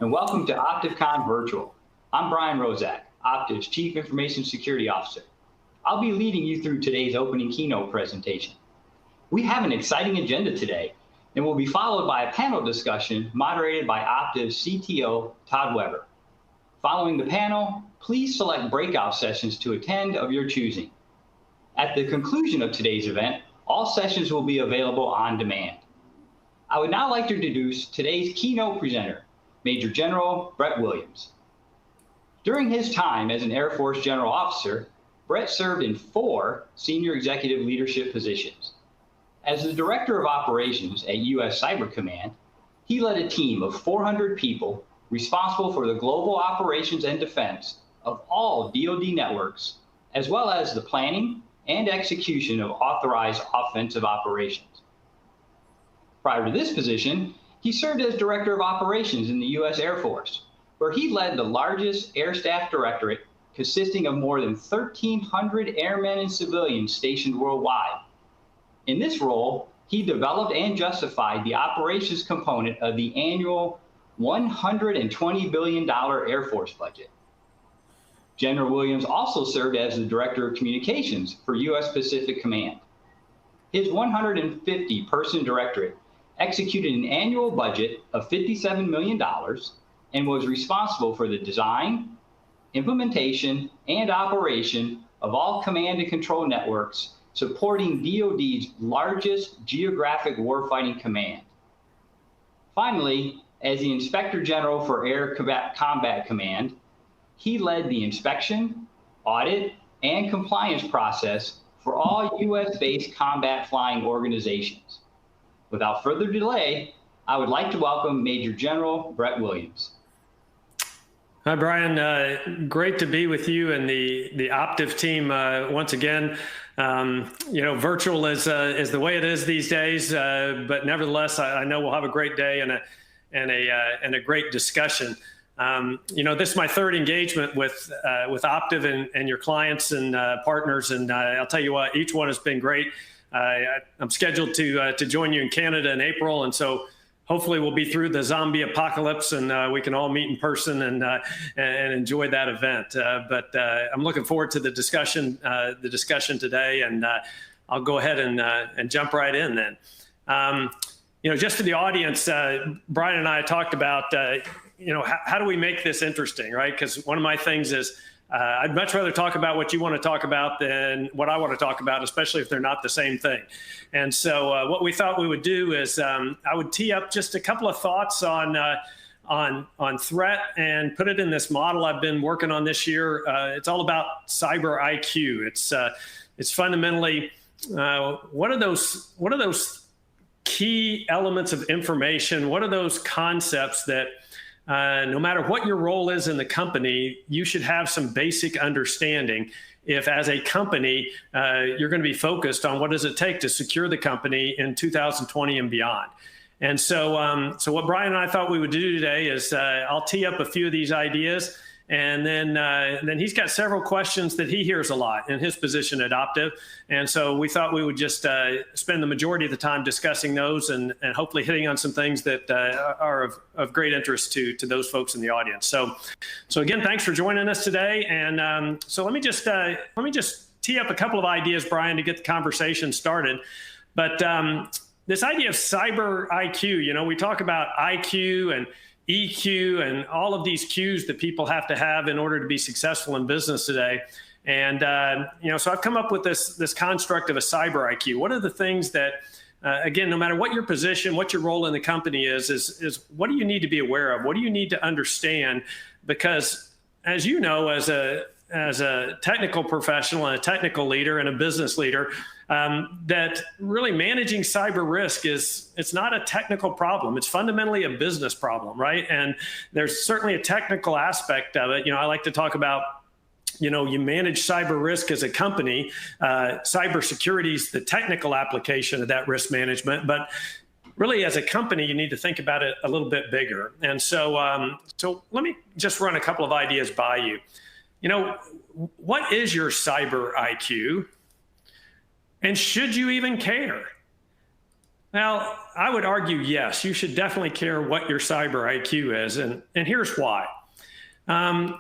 and welcome to OptivCon Virtual. I'm Brian Wrozek, Optiv's Chief Information Security Officer. I'll be leading you through today's opening keynote presentation. We have an exciting agenda today, and will be followed by a panel discussion moderated by Optiv's CTO, Todd Weber. Following the panel, please select breakout sessions to attend of your choosing. At the conclusion of today's event, all sessions will be available on demand. I would now like to introduce today's keynote presenter, Major General Brett Williams. During his time as an Air Force General Officer, Brett served in 4 senior executive leadership positions. As the Director of Operations at U.S. Cyber Command, he led a team of 400 people responsible for the global operations and defense of all DoD networks, as well as the planning and execution of authorized offensive operations. Prior to this position, he served as Director of Operations in the U.S. Air Force, where he led the largest Air Staff Directorate consisting of more than 1,300 airmen and civilians stationed worldwide. In this role, he developed and justified the operations component of the annual $120 billion Air Force budget. General Williams also served as the Director of Communications for U.S. Pacific Command. His 150-person directorate executed an annual budget of $57 million and was responsible for the design, implementation, and operation of all command and control networks supporting DoD's largest geographic warfighting command. Finally, as the Inspector General for Air Combat Command, he led the inspection, audit, and compliance process for all U.S.-based combat flying organizations. Without further delay, I would like to welcome Major General Brett Williams. Hi, Brian. Great to be with you and the Optiv team once again. Virtual is the way it is these days, but nevertheless, I know we'll have a great day and a great discussion. This is my 3rd engagement with Optiv and your clients and partners, and I'll tell you what, each one has been great. I'm scheduled to join you in Canada in April, and so hopefully we'll be through the zombie apocalypse and we can all meet in person and enjoy that event. But I'm looking forward to the discussion today, and I'll go ahead and jump right in then. Just for the audience, Brian and I talked about how do we make this interesting, right? Because one of my things is I'd much rather talk about what you want to talk about than what I want to talk about, especially if they're not the same thing. And so what we thought we would do is I would tee up just a couple of thoughts on threat and put it in this model I've been working on this year. It's all about CyberIQ. It's fundamentally what are those key elements of information? What are those concepts that no matter what your role is in the company, you should have some basic understanding if, as a company, you're going to be focused on what does it take to secure the company in 2020 and beyond. And so, what Brian and I thought we would do today is I'll tee up a few of these ideas, and then he's got several questions that he hears a lot in his position at Optiv. And so we thought we would just spend the majority of the time discussing those and hopefully hitting on some things that are of great interest to those folks in the audience. So again, thanks for joining us today. And so let me just tee up a couple of ideas, Brian, to get the conversation started. But this idea of CyberIQ, we talk about IQ and EQ and all of these Qs that people have to have in order to be successful in business today. And, so I've come up with this construct of a cyber IQ. What are the things that, again, no matter what your position, what your role in the company is what do you need to be aware of? What do you need to understand? Because as you know, as a technical professional and a technical leader and a business leader, that really managing cyber risk it's not a technical problem. It's fundamentally a business problem, right? And there's certainly a technical aspect of it. I like to talk about, you manage cyber risk as a company. Cybersecurity is the technical application of that risk management, but really as a company, you need to think about it a little bit bigger. And so, so let me just run a couple of ideas by you. What is your cyber IQ? And should you even care? Well, I would argue, yes, you should definitely care what your cyber IQ is. And here's why.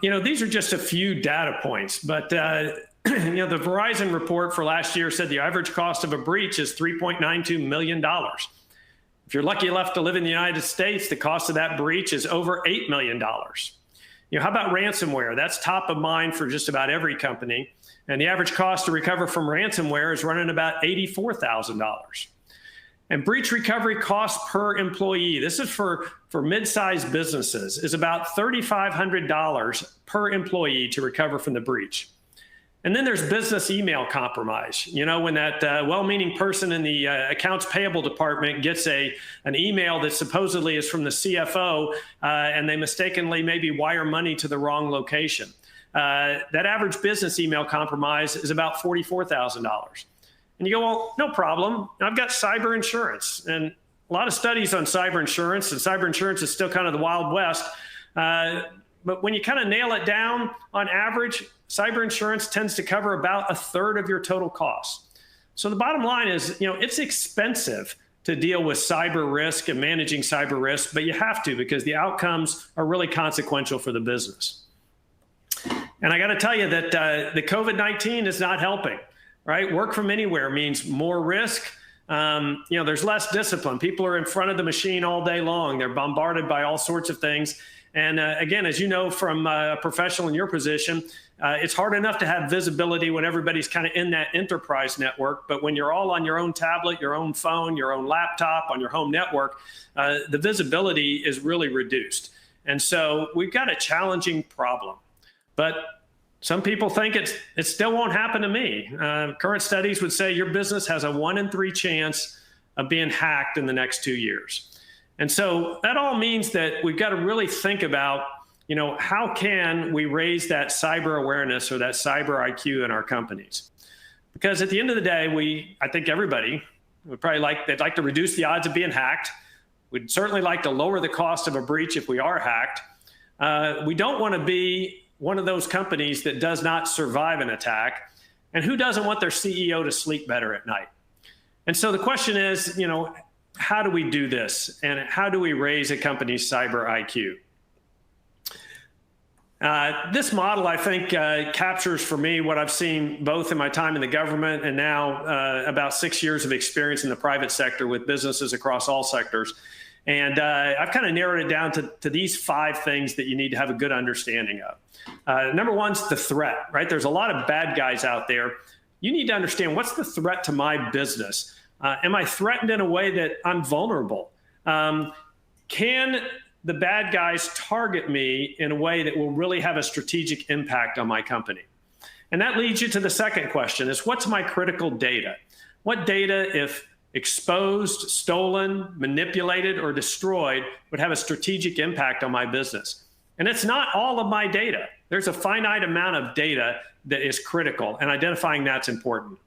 These are just a few data points, but the Verizon report for last year said the average cost of a breach is $3.92 million. If you're lucky enough to live in the United States, the cost of that breach is over $8 million. How about ransomware? That's top of mind for just about every company. And the average cost to recover from ransomware is running about $84,000. And breach recovery cost per employee, this is for mid-sized businesses, is about $3,500 per employee to recover from the breach. And then there's business email compromise. When that well-meaning person in the accounts payable department gets an email that supposedly is from the CFO and they mistakenly maybe wire money to the wrong location. That average business email compromise is about $44,000. And you go, well, no problem. I've got cyber insurance. And a lot of studies on cyber insurance, and cyber insurance is still kind of the Wild West. But when you kind of nail it down, on average, cyber insurance tends to cover about a third of your total costs. So the bottom line is, it's expensive to deal with cyber risk and managing cyber risk, but you have to because the outcomes are really consequential for the business. And I got to tell you that the COVID-19 is not helping. Right? Work from anywhere means more risk. There's less discipline. People are in front of the machine all day long. They're bombarded by all sorts of things. And again, as you know from a professional in your position, it's hard enough to have visibility when everybody's kind of in that enterprise network. But when you're all on your own tablet, your own phone, your own laptop, on your home network, the visibility is really reduced. And so we've got a challenging problem. But some people think it still won't happen to me. Current studies would say your business has a 1 in 3 chance of being hacked in the next 2 years. And so that all means that we've got to really think about, how can we raise that cyber awareness or that cyber IQ in our companies? Because at the end of the day, I think everybody would probably they'd like to reduce the odds of being hacked. We'd certainly like to lower the cost of a breach if we are hacked. We don't want to be one of those companies that does not survive an attack. And who doesn't want their CEO to sleep better at night? And so the question is, how do we do this? And how do we raise a company's cyber IQ? This model, I think, captures for me what I've seen both in my time in the government and now about 6 years of experience in the private sector with businesses across all sectors. And I've kind of narrowed it down to these 5 things that you need to have a good understanding of. Number one's the threat, right? There's a lot of bad guys out there. You need to understand, what's the threat to my business? Am I threatened in a way that I'm vulnerable? Can the bad guys target me in a way that will really have a strategic impact on my company? And that leads you to the second question, is what's my critical data? What data, if exposed, stolen, manipulated, or destroyed, would have a strategic impact on my business? And it's not all of my data. There's a finite amount of data that is critical, and identifying that's important.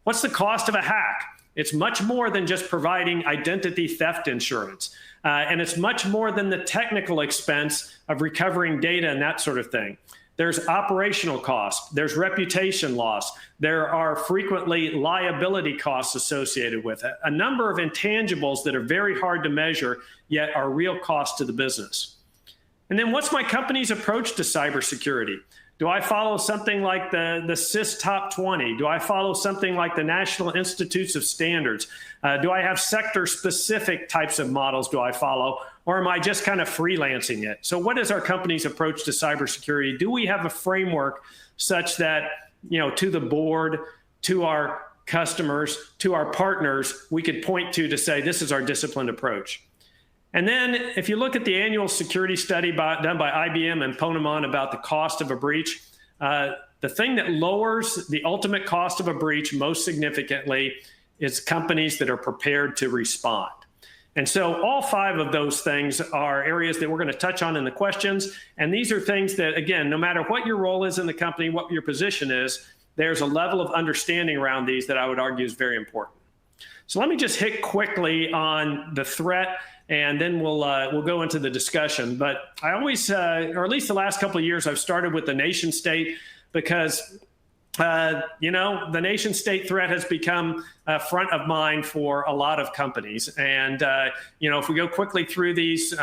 What's the cost of a hack? It's much more than just providing identity theft insurance. And it's much more than the technical expense of recovering data and that sort of thing. There's operational costs, there's reputation loss, there are frequently liability costs associated with it, a number of intangibles that are very hard to measure, yet are real costs to the business. And then what's my company's approach to cybersecurity? Do I follow something like the CIS Top 20? Do I follow something like the National Institutes of Standards? Do I have sector-specific types of models do I follow? Or am I just kind of freelancing it? So what is our company's approach to cybersecurity? Do we have a framework such that, to the board, to our customers, to our partners, we could point to say, this is our disciplined approach? And then if you look at the annual security study done by IBM and Ponemon about the cost of a breach, the thing that lowers the ultimate cost of a breach most significantly is companies that are prepared to respond. And so all 5 of those things are areas that we're going to touch on in the questions. And these are things that, again, no matter what your role is in the company, what your position is, there's a level of understanding around these that I would argue is very important. So let me just hit quickly on the threat, and then we'll go into the discussion. But I always, or at least the last couple of years, I've started with the nation state, because the nation state threat has become front of mind for a lot of companies. And, if we go quickly through these,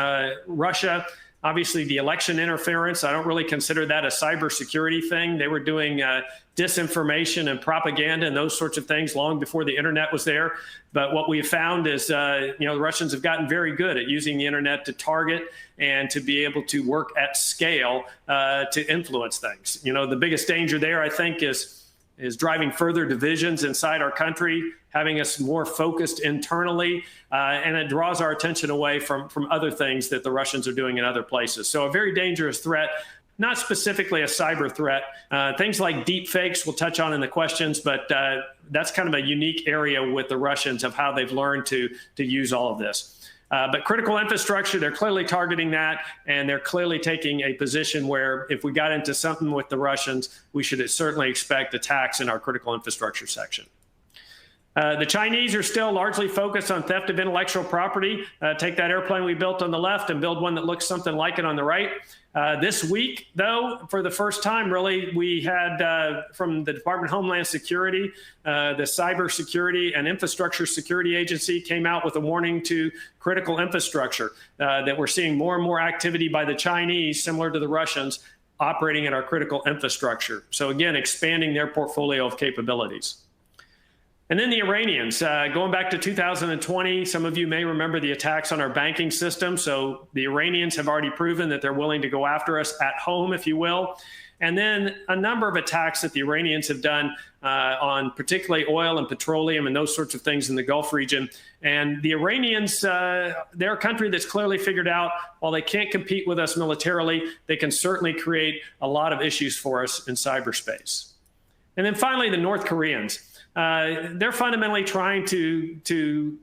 Russia, obviously the election interference, I don't really consider that a cybersecurity thing. They were doing disinformation and propaganda and those sorts of things long before the internet was there. But what we have found is, the Russians have gotten very good at using the internet to target and to be able to work at scale to influence things. The biggest danger there, I think, is driving further divisions inside our country, having us more focused internally, and it draws our attention away from other things that the Russians are doing in other places. So a very dangerous threat, not specifically a cyber threat. Things like deep fakes we'll touch on in the questions, but that's kind of a unique area with the Russians of how they've learned to use all of this. But critical infrastructure, they're clearly targeting that, and they're clearly taking a position where if we got into something with the Russians, we should certainly expect attacks in our critical infrastructure section. The Chinese are still largely focused on theft of intellectual property. Take that airplane we built on the left and build one that looks something like it on the right. This week, though, for the first time, really, we had from the Department of Homeland Security, the Cybersecurity and Infrastructure Security Agency came out with a warning to critical infrastructure that we're seeing more and more activity by the Chinese, similar to the Russians, operating in our critical infrastructure. So again, expanding their portfolio of capabilities. And then the Iranians, going back to 2020, some of you may remember the attacks on our banking system. So the Iranians have already proven that they're willing to go after us at home, if you will. And then a number of attacks that the Iranians have done on particularly oil and petroleum and those sorts of things in the Gulf region. And the Iranians, they're a country that's clearly figured out, while they can't compete with us militarily, they can certainly create a lot of issues for us in cyberspace. And then finally, the North Koreans. They're fundamentally trying to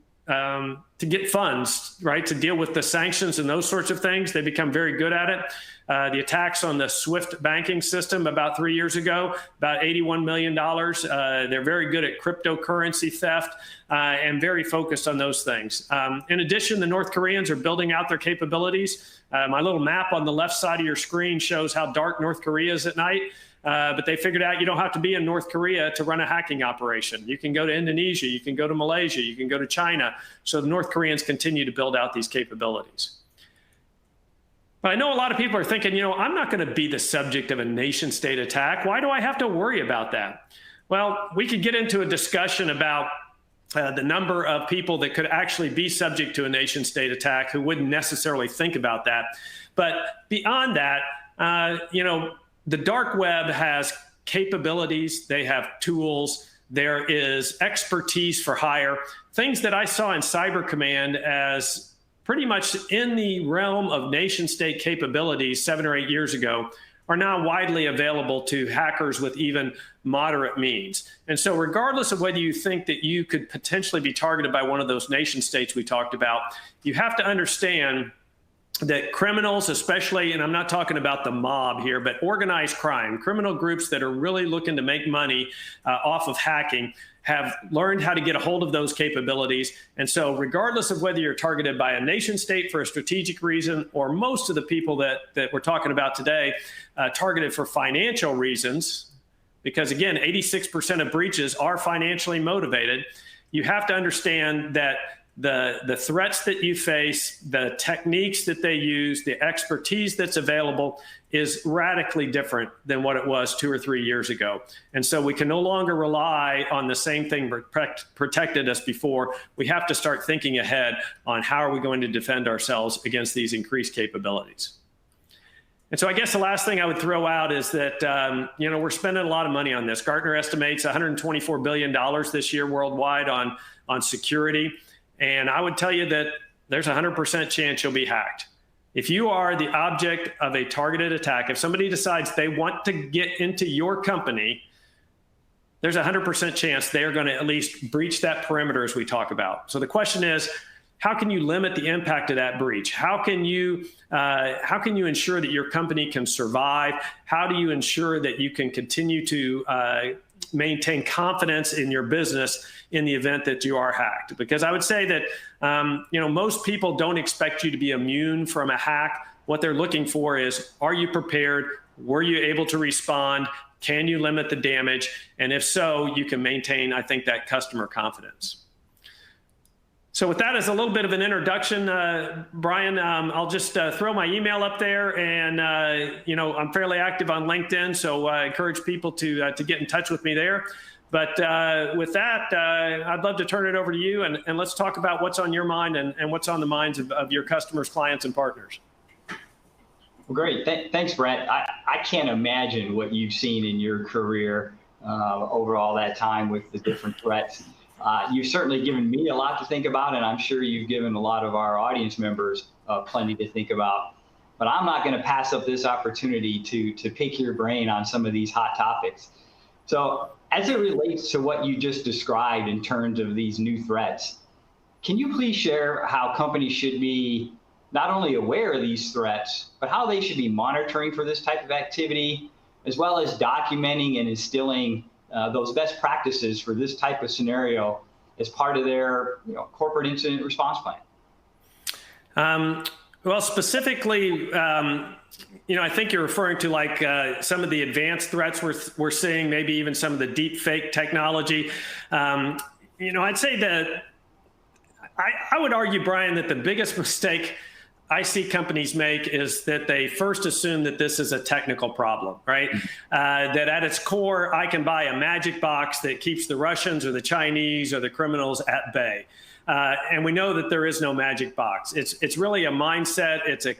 get funds, right, to deal with the sanctions and those sorts of things. They become very good at it. The attacks on the SWIFT banking system about 3 years ago, about $81 million. They're very good at cryptocurrency theft and very focused on those things. In addition, the North Koreans are building out their capabilities. My little map on the left side of your screen shows how dark North Korea is at night. But they figured out you don't have to be in North Korea to run a hacking operation. You can go to Indonesia, you can go to Malaysia, you can go to China. So the North Koreans continue to build out these capabilities. But I know a lot of people are thinking, I'm not going to be the subject of a nation state attack. Why do I have to worry about that? Well, we could get into a discussion about the number of people that could actually be subject to a nation state attack who wouldn't necessarily think about that. But beyond that, the dark web has capabilities, they have tools, there is expertise for hire, things that I saw in Cyber Command as pretty much in the realm of nation state capabilities 7 or 8 years ago are now widely available to hackers with even moderate means. And so regardless of whether you think that you could potentially be targeted by one of those nation states we talked about, you have to understand that criminals, especially, and I'm not talking about the mob here, but organized crime, criminal groups that are really looking to make money off of hacking, have learned how to get a hold of those capabilities. And so regardless of whether you're targeted by a nation state for a strategic reason, or most of the people that we're talking about today targeted for financial reasons, because again, 86% of breaches are financially motivated, you have to understand that the threats that you face, the techniques that they use, the expertise that's available is radically different than what it was 2 or 3 years ago. And so we can no longer rely on the same thing protected us before. We have to start thinking ahead on how are we going to defend ourselves against these increased capabilities. And so I guess the last thing I would throw out is that, we're spending a lot of money on this. Gartner estimates $124 billion this year worldwide on security. And I would tell you that there's a 100% chance you'll be hacked. If you are the object of a targeted attack, if somebody decides they want to get into your company, there's a 100% chance they're going to at least breach that perimeter as we talk about. So the question is, how can you limit the impact of that breach? How can you ensure that your company can survive? How do you ensure that you can continue to maintain confidence in your business in the event that you are hacked? Because I would say that, most people don't expect you to be immune from a hack. What they're looking for is, are you prepared? Were you able to respond? Can you limit the damage? And if so, you can maintain, I think, that customer confidence. So with that as a little bit of an introduction, Brian, I'll just throw my email up there, and I'm fairly active on LinkedIn, so I encourage people to get in touch with me there. But with that, I'd love to turn it over to you, and let's talk about what's on your mind and what's on the minds of your customers, clients, and partners. Well, great. Thanks, Brent. I can't imagine what you've seen in your career over all that time with the different threats. You've certainly given me a lot to think about, and I'm sure you've given a lot of our audience members plenty to think about. But I'm not going to pass up this opportunity to pick your brain on some of these hot topics. So as it relates to what you just described in terms of these new threats, can you please share how companies should be not only aware of these threats, but how they should be monitoring for this type of activity, as well as documenting and instilling those best practices for this type of scenario as part of their corporate incident response plan? Well, specifically, I think you're referring to like some of the advanced threats we're seeing, maybe even some of the deep fake technology. I'd say that I would argue, Brian, that the biggest mistake I see companies make is that they first assume that this is a technical problem, right? That at its core, I can buy a magic box that keeps the Russians or the Chinese or the criminals at bay. And we know that there is no magic box. It's really a mindset. It's a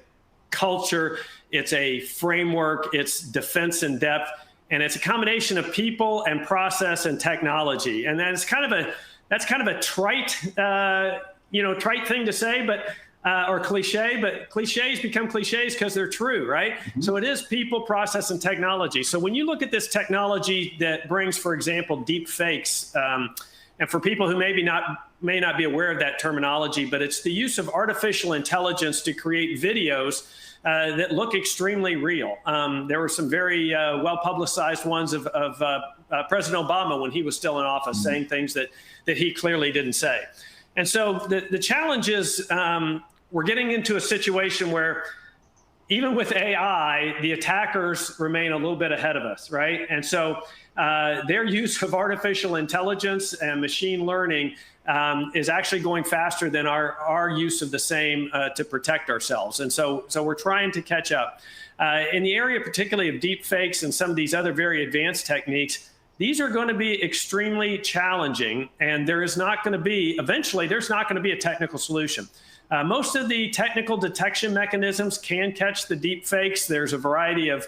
culture. It's a framework. It's defense in depth. And it's a combination of people and process and technology. And that's kind of a trite, trite thing to say, but or cliche, but cliches become cliches because they're true, right? Mm-hmm. So it is people, process, and technology. So when you look at this technology that brings, for example, deep fakes, and for people who may not be aware of that terminology, but it's the use of artificial intelligence to create videos that look extremely real. There were some very well-publicized ones of President Obama when he was still in office, mm-hmm. saying things that he clearly didn't say. And so the challenge is we're getting into a situation where even with AI, the attackers remain a little bit ahead of us, right? And so their use of artificial intelligence and machine learning is actually going faster than our use of the same to protect ourselves. And so we're trying to catch up. In the area particularly of deep fakes and some of these other very advanced techniques, these are going to be extremely challenging, and eventually there's not going to be a technical solution. Most of the technical detection mechanisms can catch the deep fakes. There's a variety of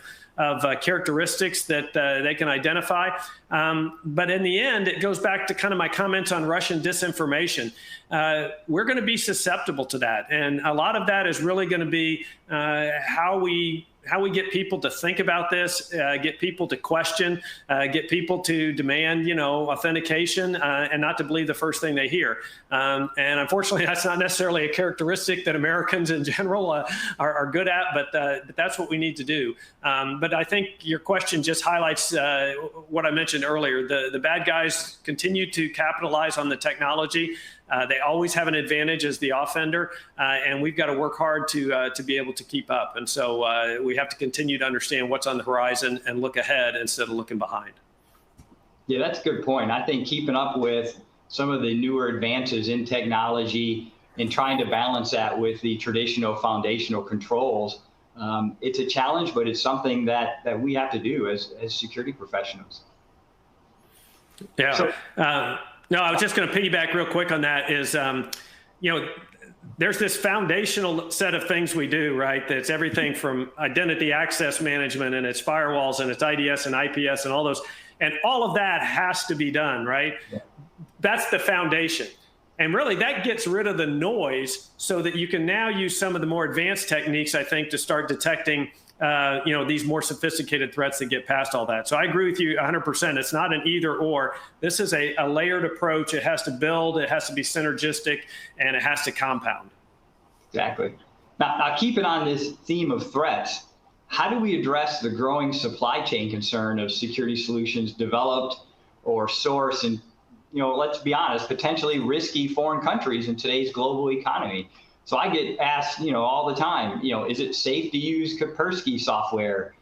characteristics that they can identify. But in the end, it goes back to kind of my comments on Russian disinformation. We're going to be susceptible to that. And a lot of that is really going to be how we get people to think about this, get people to question, get people to demand, authentication, and not to believe the first thing they hear. And unfortunately, that's not necessarily a characteristic that Americans in general are good at, but that's what we need to do. But I think your question just highlights what I mentioned earlier. The bad guys continue to capitalize on the technology. They always have an advantage as the offender, and we've got to work hard to be able to keep up. And so we have to continue to understand what's on the horizon and look ahead instead of looking behind. Yeah, that's a good point. I think keeping up with some of the newer advances in technology and trying to balance that with the traditional foundational controls, it's a challenge, but it's something that we have to do as security professionals. Yeah. So, no, I was just going to piggyback real quick on that is, there's this foundational set of things we do, right? That's everything from identity access management and its firewalls and its IDS and IPS and all those. And all of that has to be done, right? Yeah. That's the foundation. And really that gets rid of the noise so that you can now use some of the more advanced techniques, I think, to start detecting these more sophisticated threats that get past all that. So I agree with you 100%. It's not an either or. This is a layered approach. It has to build, it has to be synergistic, and it has to compound. Exactly. Now keeping on this theme of threats, how do we address the growing supply chain concern of security solutions developed or sourced in, let's be honest, potentially risky foreign countries in today's global economy? So I get asked, all the time, is it safe to use Kaspersky software?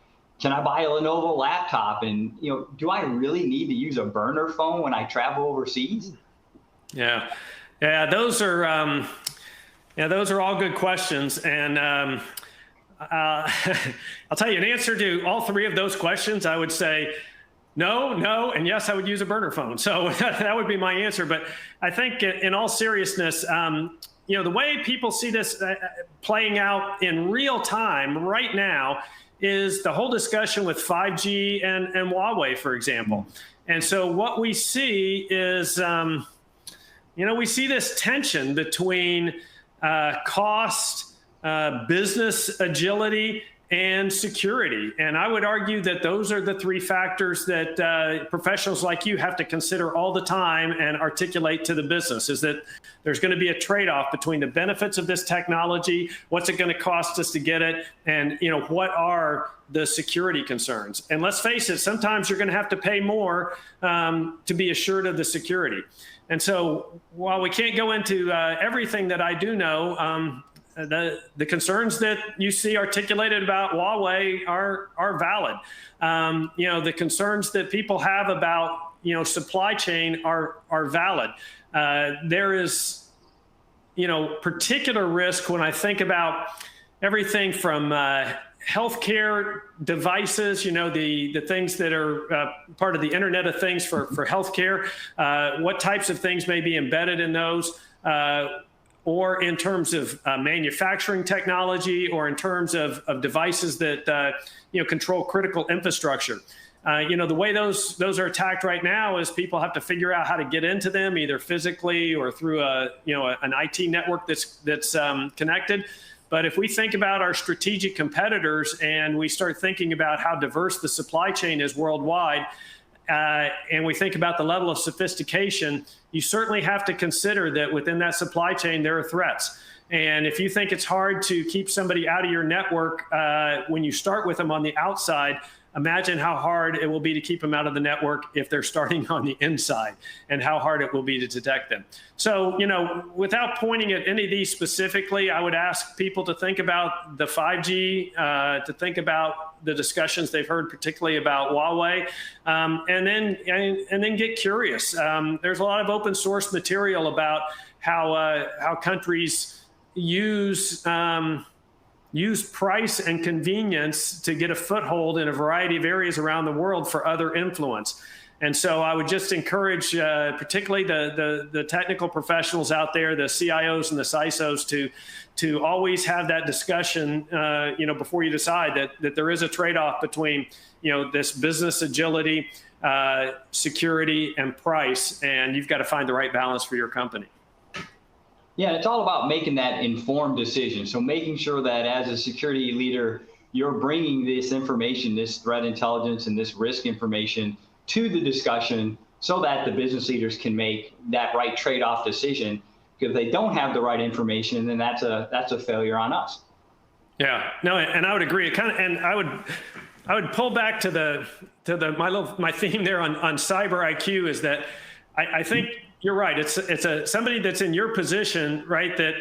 can I buy a Lenovo laptop? And, do I really need to use a burner phone when I travel overseas? Yeah. Yeah. Those are all good questions. And, I'll tell you an answer to all three of those questions. I would say no, and yes, I would use a burner phone. So that would be my answer. But I think in all seriousness, the way people see this playing out in real time right now is the whole discussion with 5G and Huawei, for example. And so what we see is, we see this tension between cost, business agility, and security. And I would argue that those are the three factors that professionals like you have to consider all the time and articulate to the business, is that there's going to be a trade-off between the benefits of this technology, what's it going to cost us to get it, and what are the security concerns. And let's face it, sometimes you're going to have to pay more to be assured of the security. And so while we can't go into everything that I do know, the concerns that you see articulated about Huawei are valid. The concerns that people have about supply chain are valid. There is particular risk when I think about everything from healthcare devices, the things that are part of the Internet of Things for healthcare. What types of things may be embedded in those? Or in terms of manufacturing technology, or in terms of devices that control critical infrastructure. The way those are attacked right now is people have to figure out how to get into them, either physically or through an IT network that's connected. But if we think about our strategic competitors and we start thinking about how diverse the supply chain is worldwide, and we think about the level of sophistication, you certainly have to consider that within that supply chain, there are threats. And if you think it's hard to keep somebody out of your network when you start with them on the outside, imagine how hard it will be to keep them out of the network if they're starting on the inside, and how hard it will be to detect them. So, without pointing at any of these specifically, I would ask people to think about the 5G, to think about the discussions they've heard, particularly about Huawei, and then get curious. There's a lot of open source material about how countries use price and convenience to get a foothold in a variety of areas around the world for other influence. And so I would just encourage particularly the technical professionals out there, the CIOs and the CISOs, to always have that discussion before you decide that there is a trade-off between this business agility, security, and price, and you've got to find the right balance for your company. Yeah, it's all about making that informed decision. So making sure that as a security leader, you're bringing this information, this threat intelligence and this risk information to the discussion so that the business leaders can make that right trade-off decision. Because if they don't have the right information, then that's a failure on us. Yeah, no, and I would agree. I would pull back to my theme there on CyberIQ, is that I think you're right. It's somebody that's in your position, right, that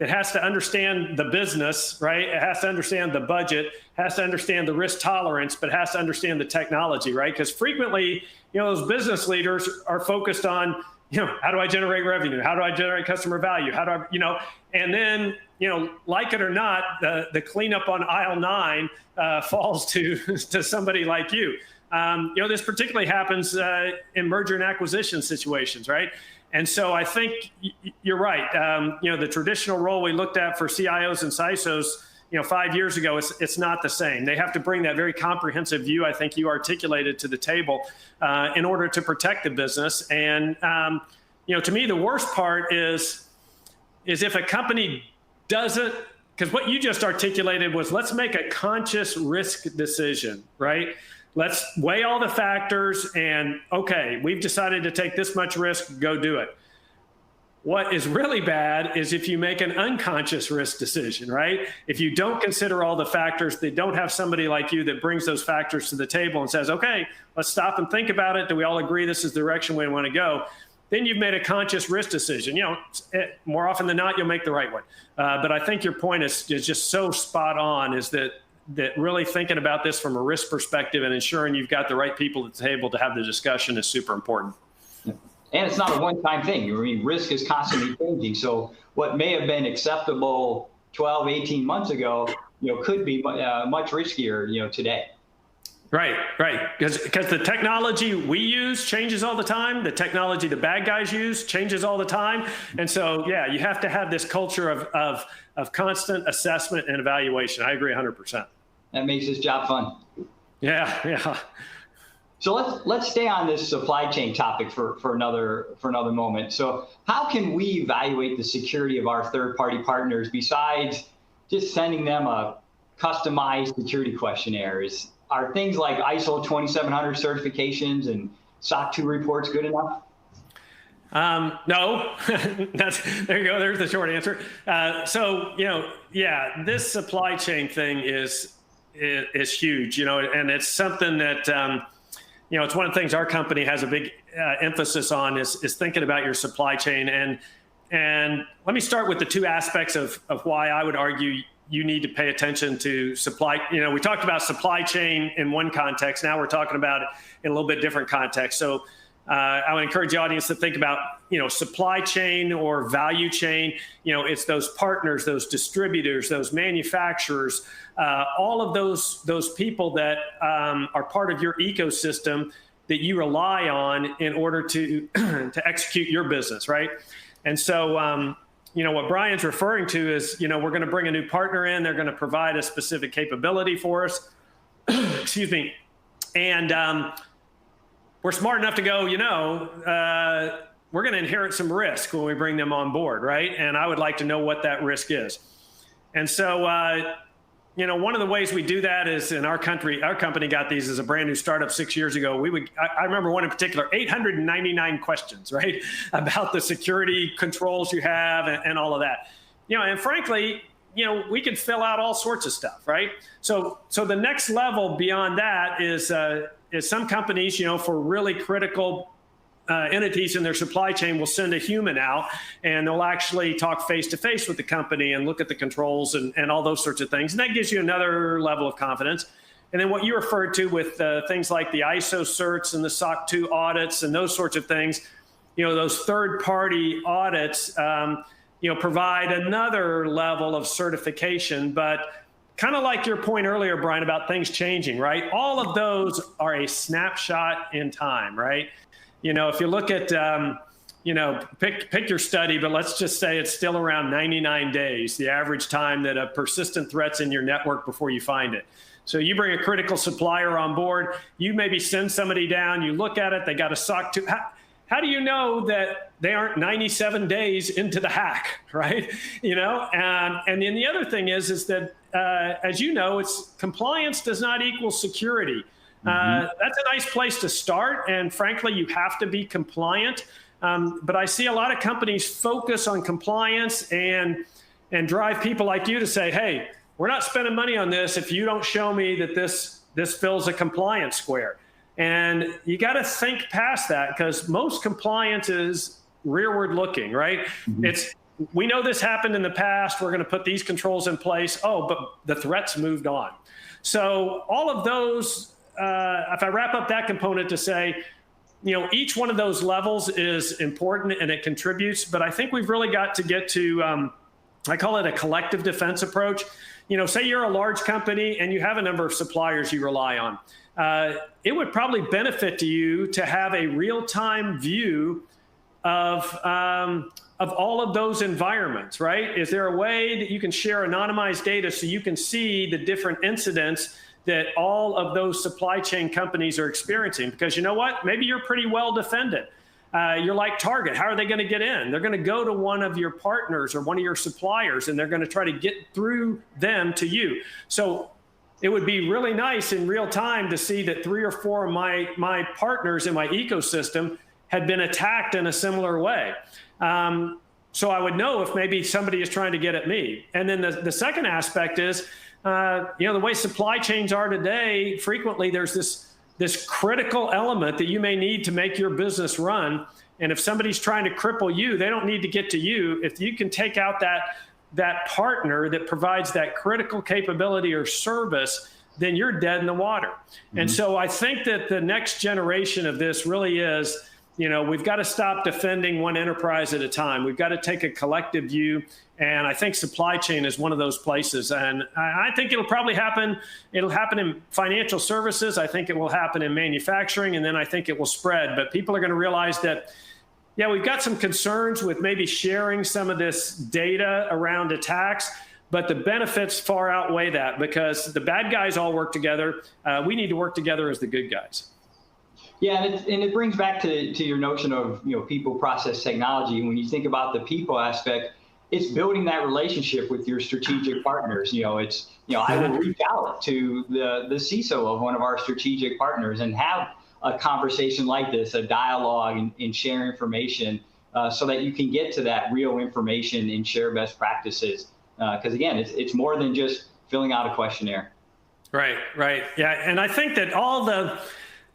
has to understand the business, right? It has to understand the budget, has to understand the risk tolerance, but has to understand the technology, right? Because frequently, those business leaders are focused on, how do I generate revenue? How do I generate customer value? How do I, and then, like it or not, the cleanup on aisle 9 falls to somebody like you. This particularly happens in merger and acquisition situations, right? And so I think you're right. The traditional role we looked at for CIOs and CISOs, 5 years ago, it's not the same. They have to bring that very comprehensive view, I think you articulated, to the table in order to protect the business. And, to me, the worst part is if a company doesn't, because what you just articulated was, let's make a conscious risk decision, right? Let's weigh all the factors and, okay, we've decided to take this much risk, go do it. What is really bad is if you make an unconscious risk decision, right? If you don't consider all the factors, they don't have somebody like you that brings those factors to the table and says, okay, let's stop and think about it. Do we all agree this is the direction we want to go? Then you've made a conscious risk decision. More often than not, you'll make the right one. But I think your point is just so spot on, is that that really thinking about this from a risk perspective and ensuring you've got the right people at the table to have the discussion is super important. And it's not a one-time thing. I mean, risk is constantly changing. So what may have been acceptable 12, 18 months ago, could be much riskier, today. Right. Because the technology we use changes all the time. The technology the bad guys use changes all the time. And so, yeah, you have to have this culture of constant assessment and evaluation. I agree 100%. That makes this job fun. Yeah. So let's stay on this supply chain topic for another moment. So how can we evaluate the security of our third-party partners besides just sending them a customized security questionnaires? Are things like ISO 2700 certifications and SOC 2 reports good enough? No. There you go. There's the short answer. So this supply chain thing is huge, and it's something that it's one of the things our company has a big emphasis on is thinking about your supply chain. And let me start with the two aspects of why I would argue you need to pay attention to supply. We talked about supply chain in one context. Now we're talking about it in a little bit different context. So I would encourage the audience to think about, supply chain or value chain. It's those partners, those distributors, those manufacturers, all of those people that are part of your ecosystem that you rely on in order to execute your business, right? And so, what Brian's referring to is, we're going to bring a new partner in. They're going to provide a specific capability for us. Excuse me. And we're smart enough to go, we're going to inherit some risk when we bring them on board, right? And I would like to know what that risk is. And so, one of the ways we do that is in our company got these as a brand new startup 6 years ago. I remember one in particular, 899 questions, right? About the security controls you have and all of that. And frankly, we can fill out all sorts of stuff, right? So the next level beyond that is some companies, for really critical entities in their supply chain will send a human out and they'll actually talk face to face with the company and look at the controls and all those sorts of things. And that gives you another level of confidence. And then what you referred to with things like the ISO certs and the SOC 2 audits and those sorts of things, those third party audits, provide another level of certification. But kind of like your point earlier, Brian, about things changing, right? All of those are a snapshot in time, right? If you look at, pick your study, but let's just say it's still around 99 days, the average time that a persistent threat's in your network before you find it. So you bring a critical supplier on board, you maybe send somebody down, you look at it, they got a SOC 2. How do you know that they aren't 97 days into the hack, right? And then the other thing is that, as you know, it's compliance does not equal security. That's a nice place to start. And frankly, you have to be compliant. But I see a lot of companies focus on compliance and drive people like you to say, hey, we're not spending money on this if you don't show me that this fills a compliance square. And you got to think past that because most compliance is rearward looking, right? We know this happened in the past. We're going to put these controls in place. Oh, but the threats moved on. So all of those, if I wrap up that component to say, each one of those levels is important and it contributes, but I think we've really got to get to, I call it a collective defense approach. Say you're a large company and you have a number of suppliers you rely on. It would probably benefit to you to have a real-time view of all of those environments, right? Is there a way that you can share anonymized data so you can see the different incidents that all of those supply chain companies are experiencing? Because you know what? Maybe you're pretty well defended. You're like Target. How are they going to get in? They're going to go to one of your partners or one of your suppliers, and they're going to try to get through them to you. So it would be really nice in real time to see that 3 or 4 of my partners in my ecosystem had been attacked in a similar way. So I would know if maybe somebody is trying to get at me. And then the second aspect is, the way supply chains are today, frequently there's this critical element that you may need to make your business run. And if somebody's trying to cripple you, they don't need to get to you. If you can take out that partner that provides that critical capability or service, then you're dead in the water. And so I think that the next generation of this really is, we've got to stop defending one enterprise at a time. We've got to take a collective view. And I think supply chain is one of those places. And I think it'll probably happen. It'll happen in financial services. I think it will happen in manufacturing. And then I think it will spread. But people are going to realize that, yeah, we've got some concerns with maybe sharing some of this data around attacks, but the benefits far outweigh that, because the bad guys all work together. We need to work together as the good guys. Yeah, and it brings back to your notion of people, process, technology. When you think about the people aspect, it's building that relationship with your strategic partners. I will reach out to the CISO of one of our strategic partners and have a conversation like this, a dialogue, and share information so that you can get to that real information and share best practices. Because again, it's more than just filling out a questionnaire. Right. Yeah, and I think that all the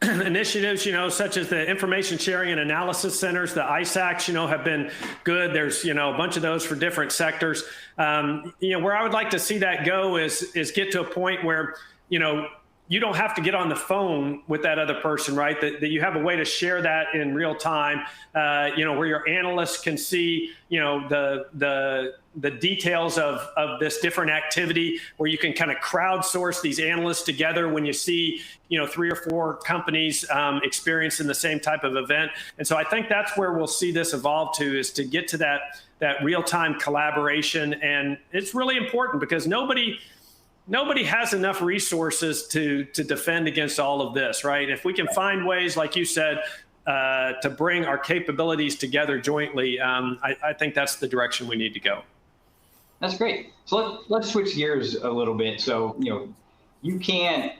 initiatives, such as the information sharing and analysis centers, the ISACs, have been good. There's, a bunch of those for different sectors. Where I would like to see that go is get to a point where, you don't have to get on the phone with that other person, right? That you have a way to share that in real time, where your analysts can see, the details of this different activity, where you can kind of crowdsource these analysts together when you see, 3 or 4 companies experiencing the same type of event. And so I think that's where we'll see this evolve to, is to get to that real-time collaboration. And it's really important because nobody has enough resources to defend against all of this, right? If we can find ways, like you said, to bring our capabilities together jointly, I think that's the direction we need to go. That's great. So let's switch gears a little bit. So, you can't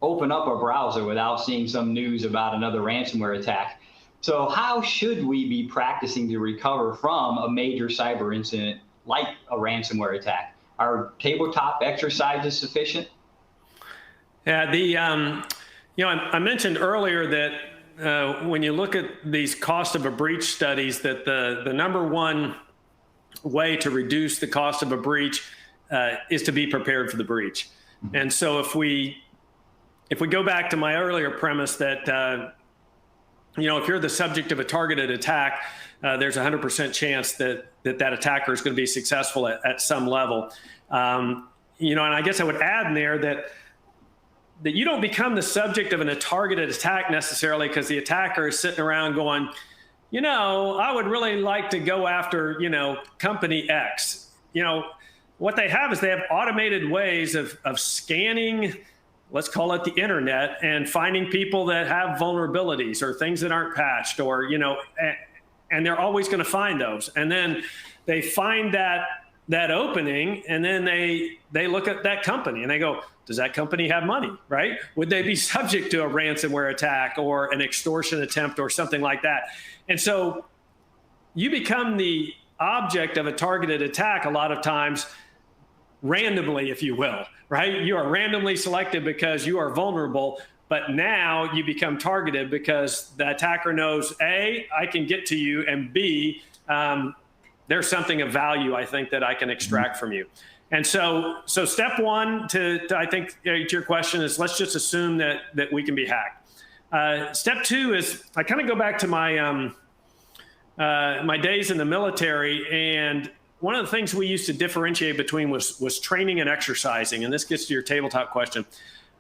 open up a browser without seeing some news about another ransomware attack. So how should we be practicing to recover from a major cyber incident like a ransomware attack? Are tabletop exercises sufficient? Yeah, I mentioned earlier that when you look at these cost of a breach studies, that the number one way to reduce the cost of a breach is to be prepared for the breach. And so if we go back to my earlier premise that if you're the subject of a targeted attack, there's a 100% chance that attacker is going to be successful at some level. And I guess I would add in there that you don't become the subject of a targeted attack necessarily because the attacker is sitting around going, I would really like to go after, company X. What they have is they have automated ways of scanning, let's call it the internet, and finding people that have vulnerabilities or things that aren't patched, or, and they're always going to find those. And then they find that opening, and then they look at that company and they go, does that company have money, right? Would they be subject to a ransomware attack or an extortion attempt or something like that? And so you become the object of a targeted attack a lot of times randomly, if you will, right? You are randomly selected because you are vulnerable, but now you become targeted because the attacker knows, A, I can get to you, and B, there's something of value, I think, that I can extract from you. And so step one to I think, to your question is, let's just assume that we can be hacked. Step two is, I kind of go back to my my days in the military, and one of the things we used to differentiate between was training and exercising, and this gets to your tabletop question.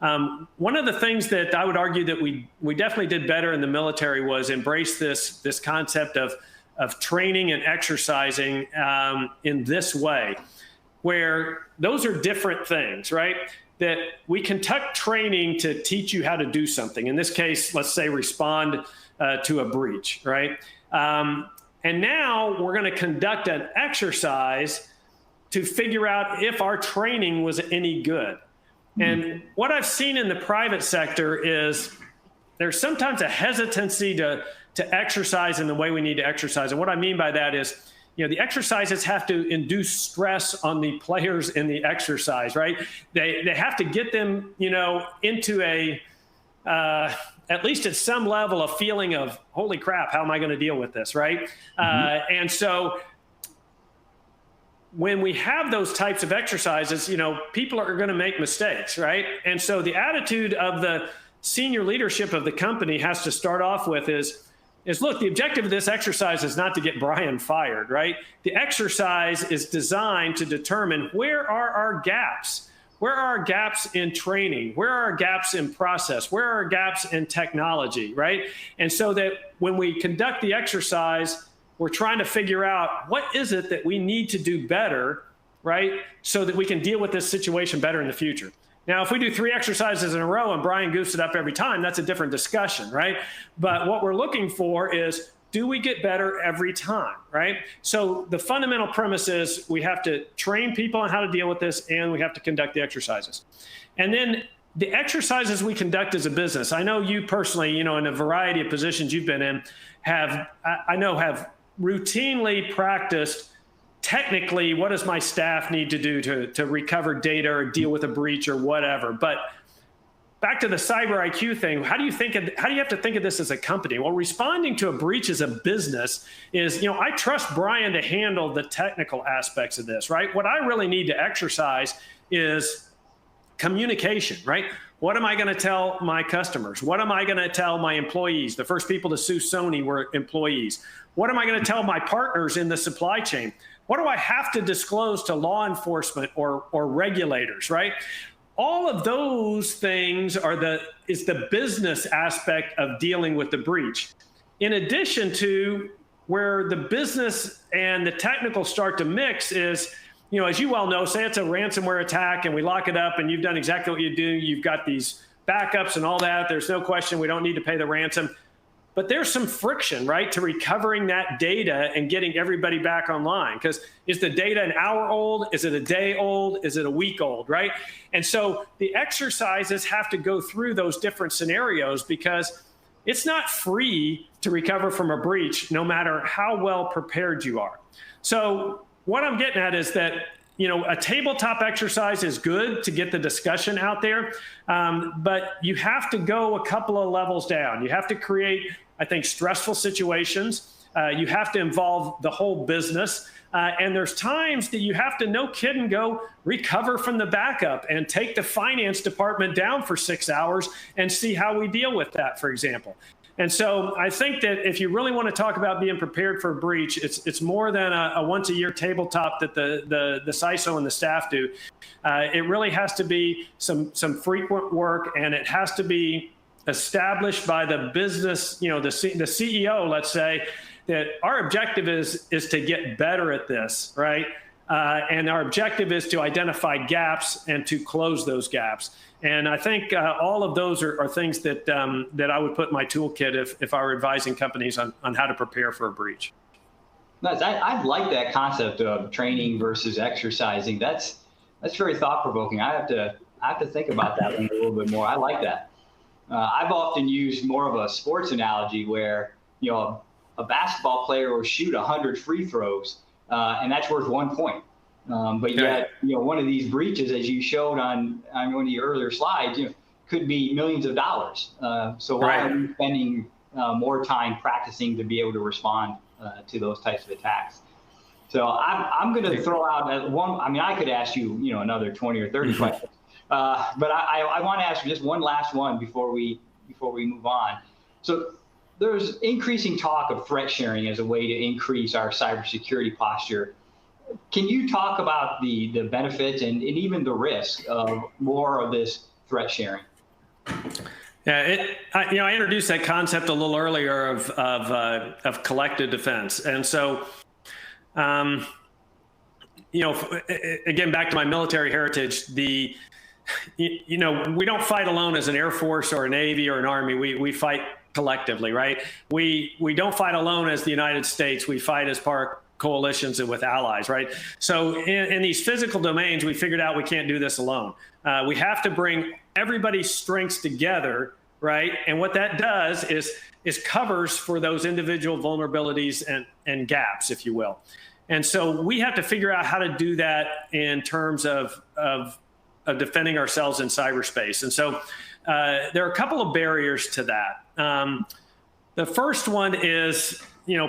One of the things that I would argue that we definitely did better in the military was embrace this concept of training and exercising in this way, where those are different things, right? That we conduct training to teach you how to do something. In this case, let's say respond to a breach, right? And now we're going to conduct an exercise to figure out if our training was any good. And what I've seen in the private sector is there's sometimes a hesitancy to exercise in the way we need to exercise. And what I mean by that is, the exercises have to induce stress on the players in the exercise, right? They have to get them, into a, at least at some level, a feeling of, holy crap, how am I going to deal with this, right? And so when we have those types of exercises, people are going to make mistakes, right? And so the attitude of the senior leadership of the company has to start off with is look, the objective of this exercise is not to get Brian fired, right? The exercise is designed to determine where are our gaps. Where are our gaps in training? Where are our gaps in process? Where are our gaps in technology, right? And so that when we conduct the exercise, we're trying to figure out what is it that we need to do better, right? So that we can deal with this situation better in the future. Now, if we do 3 exercises in a row and Brian goofs it up every time, that's a different discussion, right? But what we're looking for is, do we get better every time, right? So the fundamental premise is we have to train people on how to deal with this, and we have to conduct the exercises. And then the exercises we conduct as a business, I know you personally, in a variety of positions you've been in, have routinely practiced technically what does my staff need to do to recover data or deal with a breach or whatever. But back to the CyberIQ thing, how do you have to think of this as a company? Well, responding to a breach as a business is, I trust Brian to handle the technical aspects of this, right? What I really need to exercise is communication, right? What am I going to tell my customers? What am I going to tell my employees? The first people to sue Sony were employees. What am I going to tell my partners in the supply chain? What do I have to disclose to law enforcement or regulators, right? All of those things is the business aspect of dealing with the breach. In addition to where the business and the technical start to mix is, as you well know, say it's a ransomware attack and we lock it up and you've done exactly what you do. You've got these backups and all that. There's no question we don't need to pay the ransom. But there's some friction, right, to recovering that data and getting everybody back online. Because is the data an hour old? Is it a day old? Is it a week old, right? And so the exercises have to go through those different scenarios, because it's not free to recover from a breach, no matter how well prepared you are. So what I'm getting at is that, a tabletop exercise is good to get the discussion out there, but you have to go a couple of levels down. You have to create, I think, stressful situations. You have to involve the whole business. And there's times that you have to, no kidding, go recover from the backup and take the finance department down for 6 hours and see how we deal with that, for example. And so I think that if you really want to talk about being prepared for a breach, it's more than a once-a-year tabletop that the CISO and the staff do. It really has to be some frequent work, and it has to be established by the business, the CEO, let's say, that our objective is to get better at this, right? And our objective is to identify gaps and to close those gaps. And I think all of those are things that I would put in my toolkit if I were advising companies on how to prepare for a breach. Nice. I like that concept of training versus exercising. That's very thought-provoking. I have to think about that one a little bit more. I like that. I've often used more of a sports analogy where a basketball player will shoot 100 free throws, and that's worth 1 point. But yet, one of these breaches, as you showed on one of the earlier slides, could be millions of dollars. So why are we spending more time practicing to be able to respond to those types of attacks? So I'm going to throw out one. I mean, I could ask you, another 20 or 30 questions, but I want to ask you just one last one before we move on. So there's increasing talk of threat sharing as a way to increase our cybersecurity posture. Can you talk about the benefits and even the risk of more of this threat sharing? Yeah, I introduced that concept a little earlier of collective defense, and so, again, back to my military heritage, we don't fight alone as an Air Force or a Navy or an Army. We fight collectively, right? We don't fight alone as the United States. We fight as part coalitions and with allies, right? So in these physical domains, we figured out we can't do this alone. We have to bring everybody's strengths together, right? And what that does is covers for those individual vulnerabilities and gaps, if you will. And so we have to figure out how to do that in terms of defending ourselves in cyberspace. And so there are a couple of barriers to that. The first one is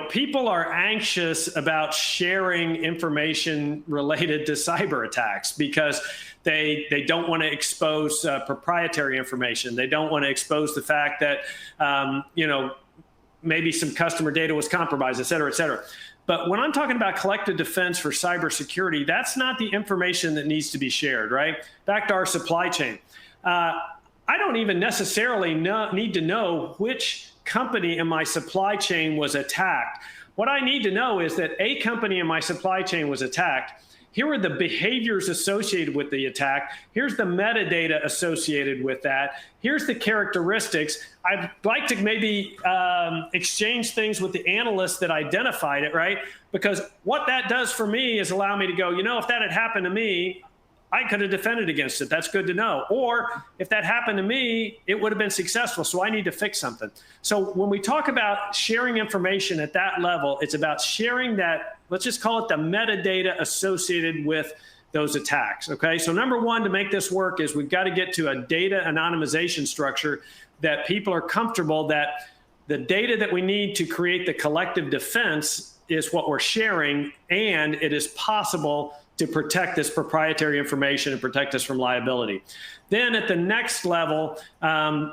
people are anxious about sharing information related to cyber attacks because they don't want to expose proprietary information. They don't want to expose the fact that, maybe some customer data was compromised, et cetera, et cetera. But when I'm talking about collective defense for cybersecurity, that's not the information that needs to be shared, right? Back to our supply chain. I don't even necessarily need to know which company in my supply chain was attacked. What I need to know is that a company in my supply chain was attacked. Here are the behaviors associated with the attack. Here's the metadata associated with that. Here's the characteristics. I'd like to maybe exchange things with the analysts that identified it, right? Because what that does for me is allow me to go, if that had happened to me, I could have defended against it. That's good to know. Or if that happened to me, it would have been successful. So I need to fix something. So when we talk about sharing information at that level, it's about sharing that, let's just call it the metadata associated with those attacks. Okay. So number one, to make this work is we've got to get to a data anonymization structure that people are comfortable that the data that we need to create the collective defense is what we're sharing, and it is possible to protect this proprietary information and protect us from liability. Then at the next level,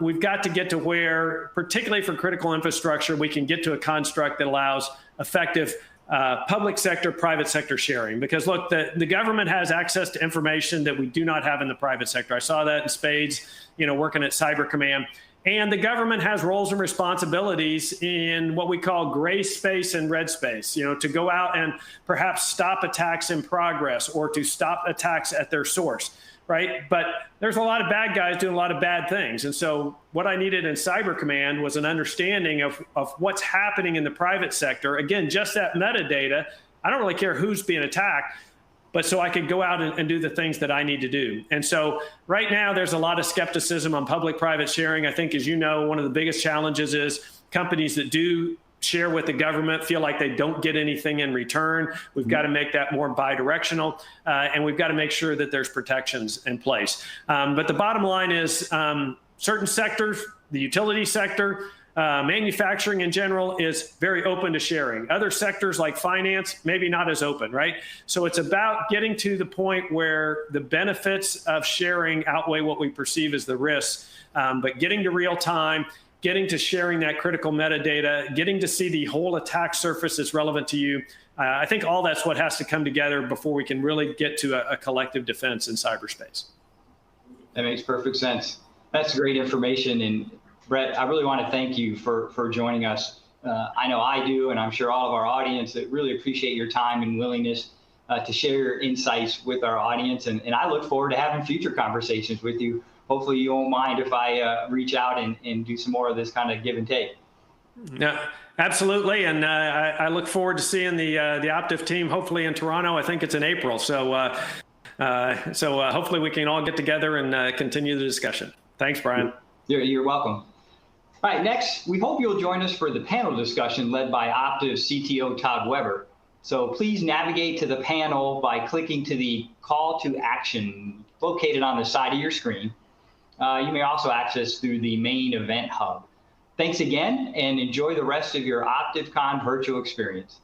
we've got to get to where, particularly for critical infrastructure, we can get to a construct that allows effective public sector, private sector sharing. Because look, the government has access to information that we do not have in the private sector. I saw that in spades, working at Cyber Command. And the government has roles and responsibilities in what we call gray space and red space, to go out and perhaps stop attacks in progress or to stop attacks at their source, right? But there's a lot of bad guys doing a lot of bad things. And so what I needed in Cyber Command was an understanding of what's happening in the private sector. Again, just that metadata. I don't really care who's being attacked, but so I could go out and do the things that I need to do. And so right now there's a lot of skepticism on public-private sharing. I think, as you know, one of the biggest challenges is companies that do share with the government feel like they don't get anything in return. We've got to make that more bidirectional, and we've got to make sure that there's protections in place. But the bottom line is certain sectors, the utility sector, manufacturing in general is very open to sharing. Other sectors like finance, maybe not as open, right? So it's about getting to the point where the benefits of sharing outweigh what we perceive as the risks, but getting to real time, getting to sharing that critical metadata, getting to see the whole attack surface that's relevant to you. I think all that's what has to come together before we can really get to a collective defense in cyberspace. That makes perfect sense. That's great information. And Brett, I really want to thank you for joining us. I know I do, and I'm sure all of our audience that really appreciate your time and willingness to share your insights with our audience. And I look forward to having future conversations with you. Hopefully you won't mind if I reach out and do some more of this kind of give and take. Yeah, absolutely. And I look forward to seeing the Optiv team, hopefully in Toronto. I think it's in April. So hopefully we can all get together and continue the discussion. Thanks, Brian. You're welcome. All right, next, we hope you'll join us for the panel discussion led by Optiv CTO Todd Weber. So please navigate to the panel by clicking to the call to action located on the side of your screen. You may also access through the main event hub. Thanks again, and enjoy the rest of your OptivCon virtual experience.